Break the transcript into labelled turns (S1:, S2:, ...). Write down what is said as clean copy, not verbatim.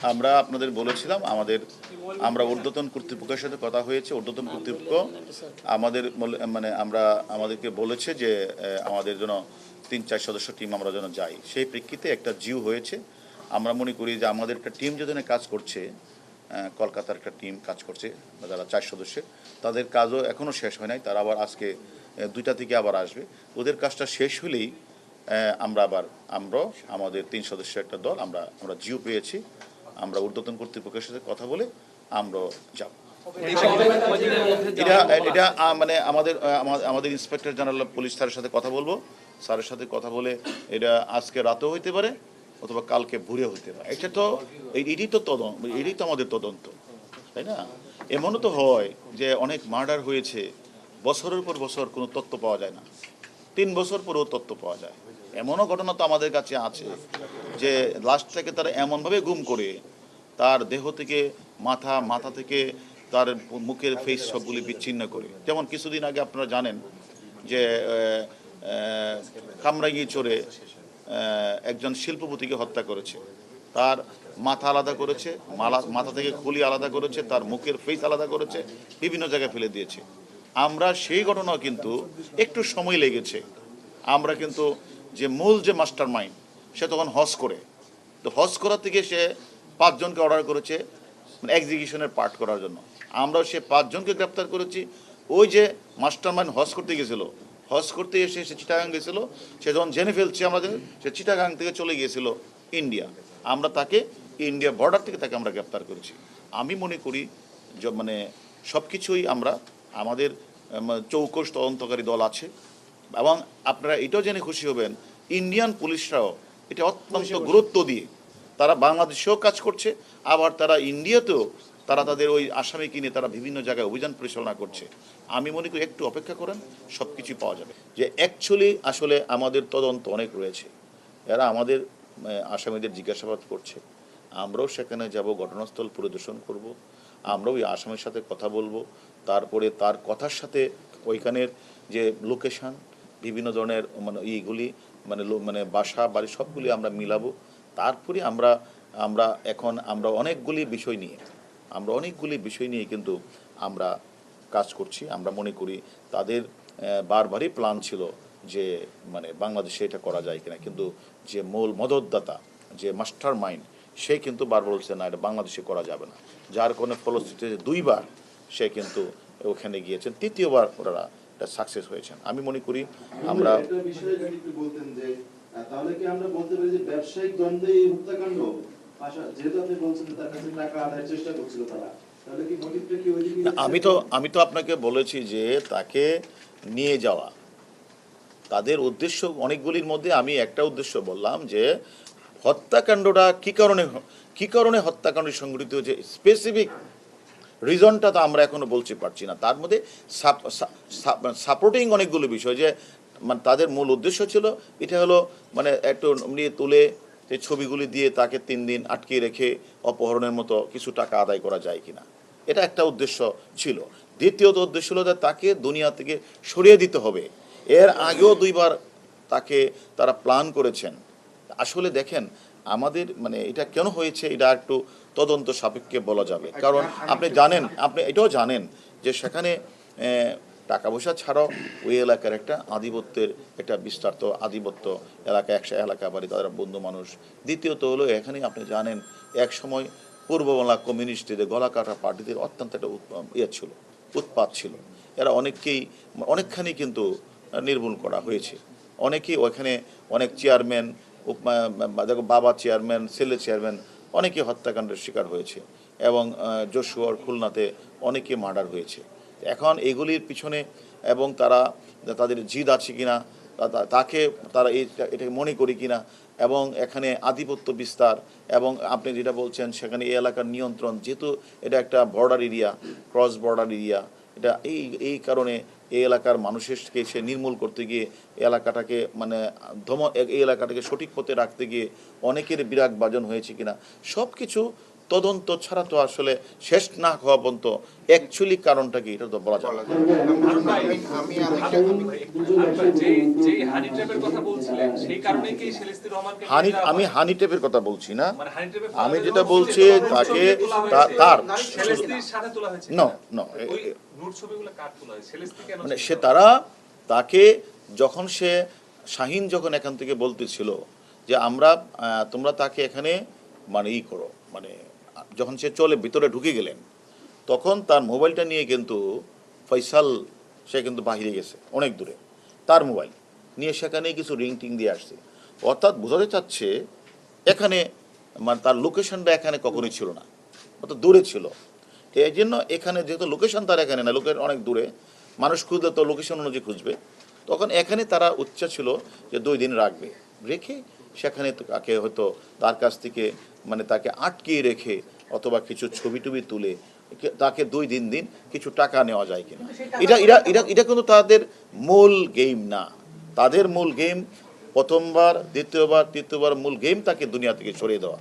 S1: আমরা আপনাদের বলেছিলাম আমরা ঊর্ধ্বতন কর্তৃপক্ষের সাথে কথা হয়েছে। ঊর্ধ্বতন কর্তৃপক্ষ আমাদেরকে বলেছে যে আমাদের জন্য 3-4 সদস্য টিম আমরা যেন যাই। সেই প্রেক্ষিতে একটা জিও হয়েছে। আমরা মনে করি যে আমাদের একটা টিম যেখানে কাজ করছে, কলকাতার একটা টিম কাজ করছে যারা 4 সদস্যের, তাদের কাজও এখনও শেষ হয় নাই। তারা আবার আজকে 2টা থেকে আবার আসবে। ওদের কাজটা শেষ হলেই আমরা আমাদের 3 সদস্যের একটা দল আমরা জিও পেয়েছি। আমরা ঊর্ধ্বতন কর্তৃপক্ষের সাথে কথা বলে আমরা যাব। এটা আমাদের ইন্সপেক্টর জেনারেল পুলিশ স্যারের সাথে কথা বলবো। স্যারের সাথে কথা বলে এটা আজকে রাতেও হইতে পারে অথবা কালকে ভোরে হইতে পারে। এটা তো এটাই তো আমাদের তদন্ত, তাই না? এমনও তো হয় যে অনেক মার্ডার হয়েছে, বছরের পর বছর কোনো তথ্য পাওয়া যায় না, 3 বছর পরেও তথ্য পাওয়া যায়। এমনও ঘটনা তো আমাদের কাছে আছে যে লাশটাকে তারা এমনভাবে গুম করে তার দেহ থেকে মাথা থেকে তার মুখের ফেস সবগুলি বিচ্ছিন্ন করে। যেমন কিছুদিন আগে আপনারা জানেন যে কামরাঙ্গীরচরে একজন শিল্পপতিকে হত্যা করেছে। তার মাথা আলাদা করেছে, মাথা থেকে খুলি আলাদা করেছে, তার মুখের ফেস আলাদা করেছে, বিভিন্ন জায়গায় ফেলে দিয়েছে। আমরা সেই ঘটনাও কিন্তু একটু সময় লেগেছে। আমরা কিন্তু যে মূল যে মাস্টার মাইন্ড সে তখন হজ করে, তো হজ করার থেকে সে 5 জনকে অর্ডার করেছে এক্সিকিউশনের পার্ট করার জন্য। আমরাও সে 5 জনকে গ্রেপ্তার করেছি। ওই যে মাস্টার মাইন্ড হজ করতে গেছিল, হজ করতে এসে সে চিটাগাং গেছিল, সে যখন জেনে ফেলছে আমাদের, সে চিটাগাং থেকে চলে গিয়েছিল ইন্ডিয়া। আমরা তাকে ইন্ডিয়া বর্ডার থেকে তাকে আমরা গ্রেপ্তার করেছি। আমি মনে করি সব কিছুই আমাদের চৌকস তদন্তকারী দল আছে, এবং আপনারা এটাও জেনে খুশি হবেন ইন্ডিয়ান পুলিশরাও এটা অত্যন্ত গুরুত্ব দিয়ে তারা বাংলাদেশেও কাজ করছে, আবার তারা ইন্ডিয়াতেও তাদের ওই আসামিকে নিয়ে তারা বিভিন্ন জায়গায় অভিযান পরিচালনা করছে। আমি মনে করি একটু অপেক্ষা করেন, সব কিছুই পাওয়া যাবে। যে আসলে আমাদের তদন্ত অনেক রয়েছে, এরা আমাদের আসামিদের জিজ্ঞাসাবাদ করছে। আমরাও সেখানে যাব, ঘটনাস্থল পরিদর্শন করব, আমরাও ওই আসামির সাথে কথা বলবো, তারপরে তার কথার সাথে ওইখানের যে লোকেশান, বিভিন্ন ধরনের এইগুলি বাসা বাড়ি সবগুলি আমরা মিলাবো। তারপরে আমরা অনেকগুলি বিষয় নিয়ে কিন্তু আমরা কাজ করছি। আমরা মনে করি তাদের বারবারই প্ল্যান ছিল যে বাংলাদেশে এটা করা যায় কিনা, কিন্তু যে মূল মদতদাতা, যে মাস্টার মাইন্ড, সে কিন্তু বারবার বলছে না, এটা বাংলাদেশে করা যাবে না। যার কোনো ফলশ্রুতিতে 2বার সে কিন্তু ওখানে গিয়েছেন, 3য়বার ওরা সাকসেস হয়েছেন। আমি মনে করি আমরা
S2: তাহলে কি আমরা বলতে পারি যে ব্যবসায়িক দ্বন্দ্বে এই হত্যাকাণ্ড, যেহেতু আপনি বলছেন তার কাছে টাকা আদায়ের চেষ্টা করছিল তারা, তাহলে কি মোটিভটা কি ওইদিকে?
S1: আমি তো আপনাকে বলেছি যে তাকে নিয়ে যাওয়া তাদের উদ্দেশ্য অনেকগুলির মধ্যে আমি একটা উদ্দেশ্য বললাম যে হত্যাকাণ্ডটা কি কারণে হত্যাকাণ্ড সংঘটিত হয়েছে, স্পেসিফিক রিজনটা তো আমরা এখনো বলতে পারছি না। তার মধ্যে সাপোর্টিং অনেকগুলো বিষয়, যে তাদের মূল উদ্দেশ্য ছিল এটা হলো একটু নিয়ে তুলে সেই ছবিগুলি দিয়ে তাকে 3 দিন আটকে রেখে অপহরণের মতো কিছু টাকা আদায় করা যায় কিনা, এটা একটা উদ্দেশ্য ছিল। দ্বিতীয়ত উদ্দেশ্য হলো যে তাকে দুনিয়া থেকে সরিয়ে দিতে হবে। এর আগেও 2বার তারা প্ল্যান করেছেন। আসলে দেখেন আমাদের এটা কেন হয়েছে এটা একটু তদন্ত সাপেক্ষে বলা যাবে। কারণ আপনি এটাও জানেন যে সেখানে টাকা পয়সা ছাড়াও ওই এলাকার একটা একটা বিস্তারিত আধিপত্য এলাকা, 100 এলাকা বাড়ি, তাদের বন্ধু মানুষ। দ্বিতীয়ত হলো এখানে আপনি জানেন এক সময় পূর্ব বাংলা কমিউনিস্টদের গলাকাটা পার্টিদের অত্যন্ত একটা উৎপাত ছিল। এরা অনেকখানি কিন্তু নির্মূল করা হয়েছে। অনেকেই ওখানে অনেক চেয়ারম্যান, বাবা চেয়ারম্যান, ছেলে চেয়ারম্যান অনেকে হত্যাকাণ্ডের শিকার হয়েছে, এবং যশোর, খুলনাতে অনেকে মার্ডার হয়েছে। এখন এগুলির পিছনে এবং তাদের জিদ আছে কিনা, তারা এটাকে মনে করি কিনা, এবং এখানে আধিপত্য বিস্তার, এবং আপনি যেটা বলছেন সেখানে এই এলাকার নিয়ন্ত্রণ, যেহেতু এটা একটা border area, cross border area, এটা এই কারণে এই এলাকার মানুষকে সে নির্মূল করতে গিয়ে এলাকাটাকে এই এলাকাটাকে সঠিক পথে রাখতে গিয়ে অনেকের বিরাগ বাজন হয়েছে কিনা, সব কিছু তদন্ত ছাড়া তো আসলে শেষ না হওয়া পর্যন্ত অ্যাকচুয়ালি কারণটা কি এটা তো বলা যায় না।
S3: হারুন ভাই, যে হানি ট্র্যাপের কথা বলছিলেন সেই কারণেই কি সেলেস্তি রহমানকে
S1: আমি হানি টেপের কথা বলছি না,
S3: মানে হানি ট্র্যাপের
S1: আমি যেটা বলছি তাকে তার
S3: সেলেস্তির সাথে তোলা হয়েছে
S1: নো নো
S3: ওই নুট ছবিগুলো কাট তোলা হয়েছে সেলেস্তি কেন
S1: মানে সে তারা তাকে যখন সে শাহিন যখন এখান থেকে বলতেছিল যে আমরা তোমরা তাকে এখানে মানে করো, মানে যখন সে চলে ভিতরে ঢুকে গেলেন তখন তার মোবাইলটা নিয়ে কিন্তু ফয়সাল সে কিন্তু বাহিরে গেছে অনেক দূরে, তার মোবাইল নিয়ে সেখানে কিছু রিং টিং দিয়ে আসছে, অর্থাৎ বোঝাতে চাচ্ছে এখানে মানে তার লোকেশনটা এখানে কখনোই ছিল না, অর্থাৎ দূরে ছিল। এই জন্য এখানে যেহেতু লোকেশন তার এখানে না, লোকের অনেক দূরে, মানুষ খুঁজলে তো লোকেশন অনুযায়ী খুঁজবে, তখন এখানে তারা উচ্চা ছিল যে 2 দিন রাখবে, রেখে সেখানে তাকে হয়তো তার কাছ থেকে মানে তাকে আটকিয়ে রেখে অথবা কিছু ছবি টবি তুলে তাকে 2 দিন কিছু টাকা নেওয়া যায় কিনা, এটা কিন্তু তাদের মূল গেম না। তাদের মূল গেম প্রথমবার, দ্বিতীয়বার, তৃতীয়বার মূল গেম তাকে দুনিয়া থেকে সরিয়ে দেওয়া।